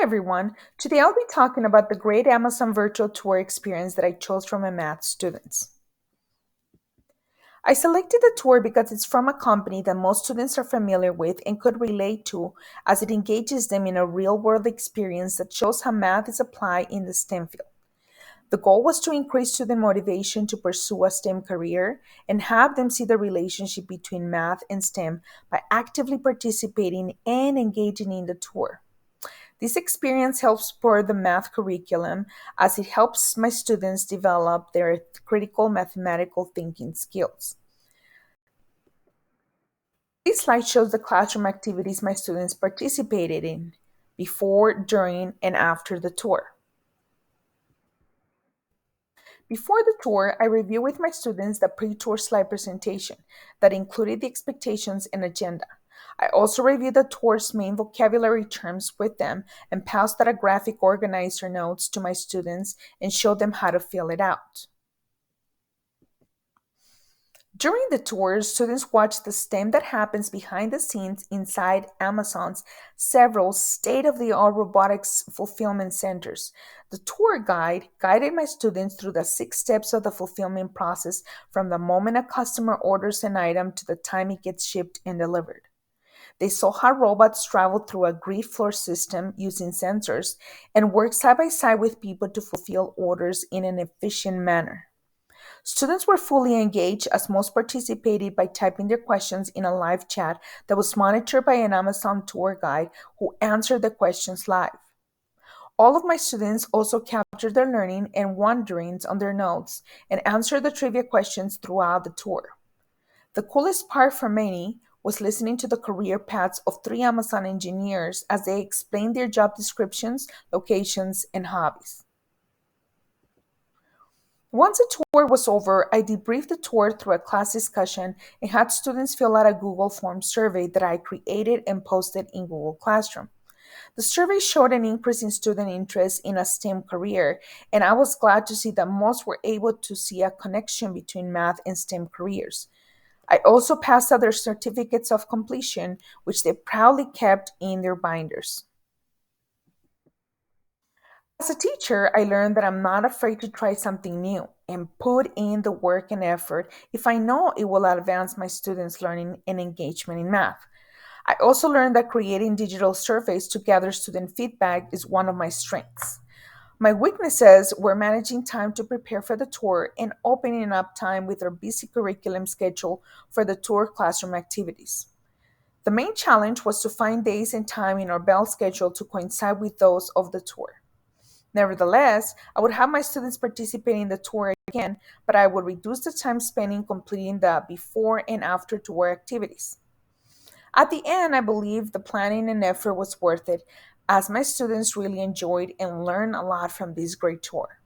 everyone. Today I'll be talking about the great Amazon virtual tour experience that I chose for my math students. I selected the tour because it's from a company that most students are familiar with and could relate to, as it engages them in a real world experience that shows how math is applied in the STEM field. The goal was to increase student motivation to pursue a STEM career and have them see the relationship between math and STEM by actively participating and engaging in the tour. This experience helps support the math curriculum as it helps my students develop their critical mathematical thinking skills. This slide shows the classroom activities my students participated in before, during, and after the tour. Before the tour, I reviewed with my students the pre-tour slide presentation that included the expectations and agenda. I also reviewed the tour's main vocabulary terms with them and passed out a graphic organizer notes to my students and showed them how to fill it out. During the tour, students watched the STEM that happens behind the scenes inside Amazon's several state of the art robotics fulfillment centers. The tour guide guided my students through the 6 steps of the fulfillment process from the moment a customer orders an item to the time it gets shipped and delivered. They saw how robots travel through a grid floor system using sensors and work side by side with people to fulfill orders in an efficient manner. Students were fully engaged as most participated by typing their questions in a live chat that was monitored by an Amazon tour guide who answered the questions live. All of my students also captured their learning and wanderings on their notes and answered the trivia questions throughout the tour. The coolest part for many was listening to the career paths of 3 Amazon engineers as they explained their job descriptions, locations, and hobbies. Once the tour was over, I debriefed the tour through a class discussion and had students fill out a Google Form survey that I created and posted in Google Classroom. The survey showed an increase in student interest in a STEM career, and I was glad to see that most were able to see a connection between math and STEM careers. I also passed out their certificates of completion, which they proudly kept in their binders. As a teacher, I learned that I'm not afraid to try something new and put in the work and effort if I know it will advance my students' learning and engagement in math. I also learned that creating digital surveys to gather student feedback is one of my strengths. My weaknesses were managing time to prepare for the tour and opening up time with our busy curriculum schedule for the tour classroom activities. The main challenge was to find days and time in our bell schedule to coincide with those of the tour. Nevertheless, I would have my students participate in the tour again, but I would reduce the time spent in completing the before and after tour activities. At the end, I believe the planning and effort was worth it, as my students really enjoyed and learned a lot from this great tour.